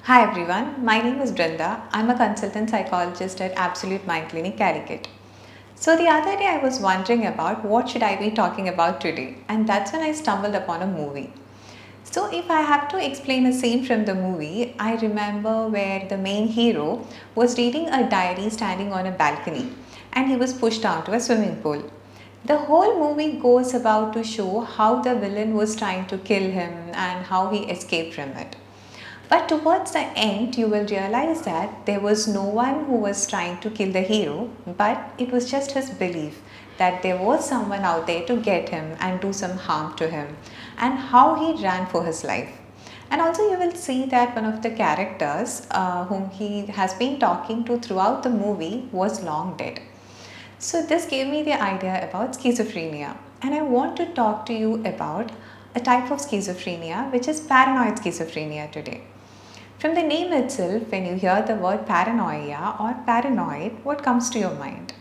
Hi everyone, my name is Brenda. I'm a consultant psychologist at Absolute Mind Clinic, Calicut. So the other day I was wondering about what should I be talking about today, and that's when I stumbled upon a movie. So if I have to explain a scene from the movie, I remember where the main hero was reading a diary standing on a balcony and he was pushed down to a swimming pool. The whole movie goes about to show how the villain was trying to kill him and how he escaped from it. But towards the end, you will realize that there was no one who was trying to kill the hero, but it was just his belief that there was someone out there to get him and do some harm to him, and how he ran for his life. And also, you will see that one of the characters whom he has been talking to throughout the movie was long dead. So, this gave me the idea about schizophrenia, and I want to talk to you about a type of schizophrenia which is paranoid schizophrenia today. From the name itself, when you hear the word paranoia or paranoid, what comes to your mind?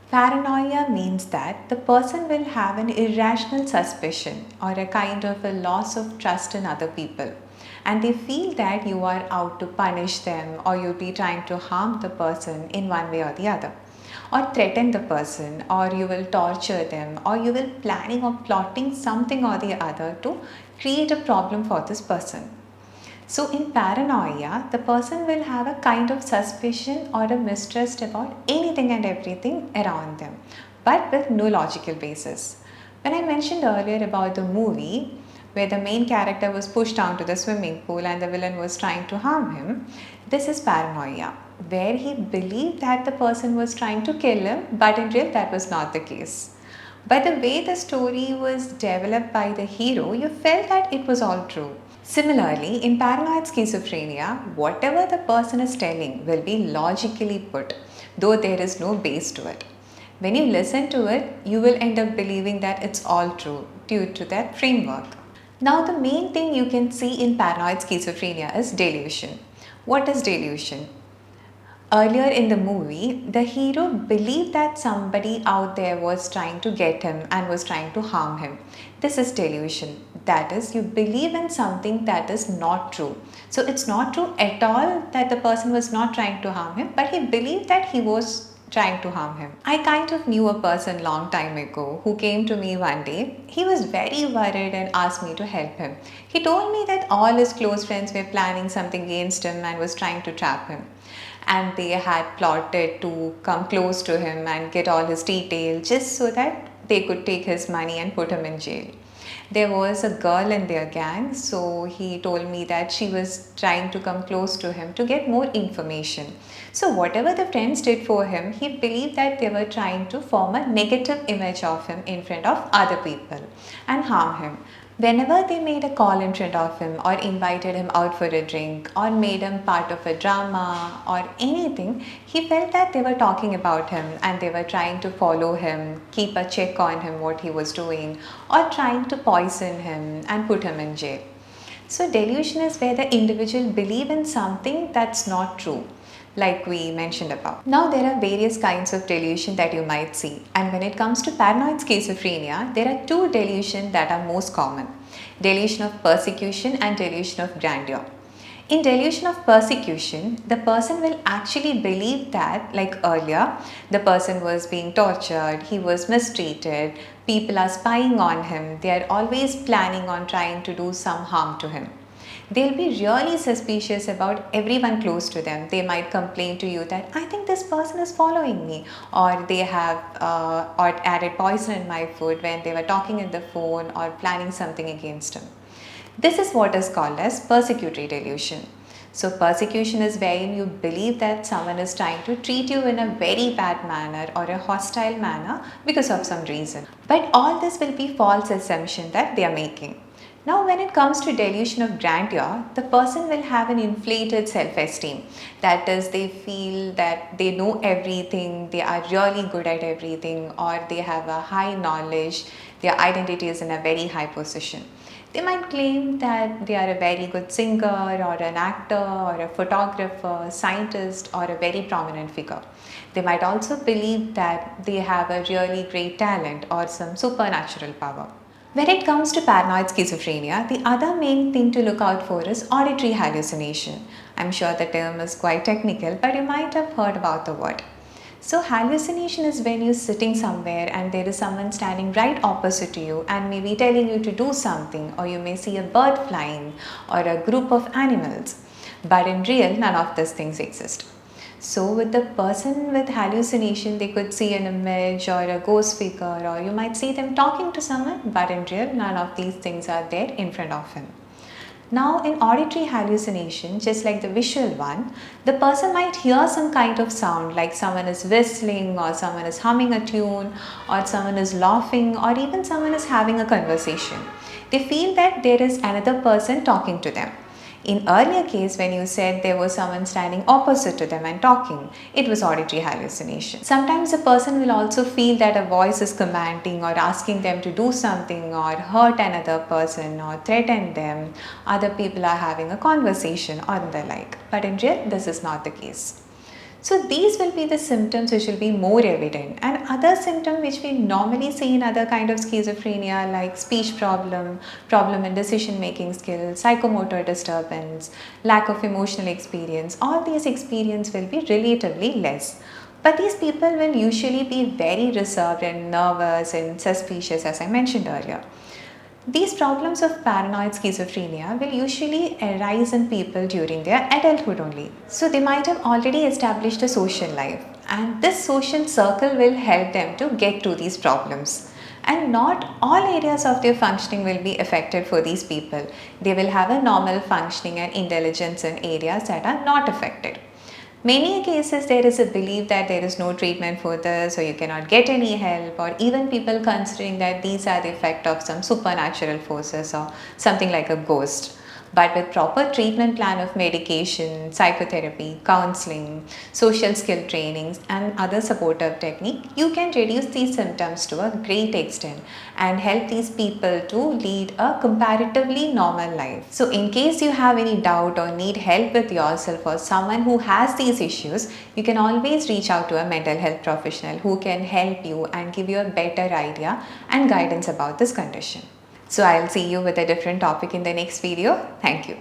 Paranoia means that the person will have an irrational suspicion or a kind of a loss of trust in other people. And they feel that you are out to punish them or you'll be trying to harm the person in one way or the other. Or threaten the person, or you will torture them, or you will planning or plotting something or the other to create a problem for this person. So, in paranoia, the person will have a kind of suspicion or a mistrust about anything and everything around them, but with no logical basis. When I mentioned earlier about the movie where the main character was pushed down to the swimming pool and the villain was trying to harm him, this is paranoia, where he believed that the person was trying to kill him, but in real that was not the case. By the way the story was developed by the hero, you felt that it was all true. Similarly, in paranoid schizophrenia, whatever the person is telling will be logically put, though there is no base to it. When you listen to it, you will end up believing that it's all true due to that framework. Now, the main thing you can see in paranoid schizophrenia is delusion. What is delusion? Earlier in the movie, the hero believed that somebody out there was trying to get him and was trying to harm him. This is delusion. That is, you believe in something that is not true. So it's not true at all that the person was not trying to harm him, but he believed that he was trying to harm him. I kind of knew a person long time ago who came to me one day. He was very worried and asked me to help him. He told me that all his close friends were planning something against him and was trying to trap him, and they had plotted to come close to him and get all his details just so that they could take his money and put him in jail. There was a girl in their gang, so he told me that she was trying to come close to him to get more information. So, whatever the friends did for him, he believed that they were trying to form a negative image of him in front of other people and harm him. Whenever they made a call in front of him or invited him out for a drink or made him part of a drama or anything, he felt that they were talking about him and they were trying to follow him, keep a check on him, what he was doing, or trying to poison him and put him in jail. So, delusion is where the individual believe in something that's not true, like we mentioned above. Now, there are various kinds of delusion that you might see, and when it comes to paranoid schizophrenia, there are two delusions that are most common: delusion of persecution and delusion of grandeur. In delusion of persecution, the person will actually believe that, like earlier, the person was being tortured, he was mistreated, people are spying on him, they are always planning on trying to do some harm to him. They'll be really suspicious about everyone close to them. They might complain to you that I think this person is following me, or they have or added poison in my food when they were talking on the phone or planning something against him. This is what is called as persecutory delusion. So, persecution is wherein you believe that someone is trying to treat you in a very bad manner or a hostile manner because of some reason. But all this will be false assumption that they are making. Now, when it comes to delusion of grandeur, the person will have an inflated self-esteem. That is, they feel that they know everything, they are really good at everything, or they have a high knowledge, their identity is in a very high position. They might claim that they are a very good singer or an actor or a photographer, scientist, or a very prominent figure. They might also believe that they have a really great talent or some supernatural power. When it comes to paranoid schizophrenia, the other main thing to look out for is auditory hallucination. I'm sure the term is quite technical, but you might have heard about the word. So, hallucination is when you're sitting somewhere and there is someone standing right opposite to you and maybe telling you to do something, or you may see a bird flying or a group of animals. But in real, none of these things exist. So, with the person with hallucination, they could see an image or a ghost figure, or you might see them talking to someone, but in real, none of these things are there in front of him. Now, in auditory hallucination, just like the visual one, the person might hear some kind of sound like someone is whistling, or someone is humming a tune, or someone is laughing, or even someone is having a conversation. They feel that there is another person talking to them. In earlier case, when you said there was someone standing opposite to them and talking, it was auditory hallucination. Sometimes a person will also feel that a voice is commanding or asking them to do something or hurt another person or threaten them. Other people are having a conversation or the like. But in real, this is not the case. So these will be the symptoms which will be more evident, and other symptoms which we normally see in other kind of schizophrenia like speech problem in decision making skills, psychomotor disturbance, lack of emotional experience, all these experience will be relatively less. But these people will usually be very reserved and nervous and suspicious, as I mentioned earlier. These problems of paranoid schizophrenia will usually arise in people during their adulthood only. So they might have already established a social life, and this social circle will help them to get to these problems. And not all areas of their functioning will be affected for these people. They will have a normal functioning and intelligence in areas that are not affected. Many cases there is a belief that there is no treatment for this, or you cannot get any help, or even people considering that these are the effect of some supernatural forces or something like a ghost. But with proper treatment plan of medication, psychotherapy, counseling, social skill trainings and other supportive technique, you can reduce these symptoms to a great extent and help these people to lead a comparatively normal life. So in case you have any doubt or need help with yourself or someone who has these issues, you can always reach out to a mental health professional who can help you and give you a better idea and guidance about this condition. So I'll see you with a different topic in the next video. Thank you.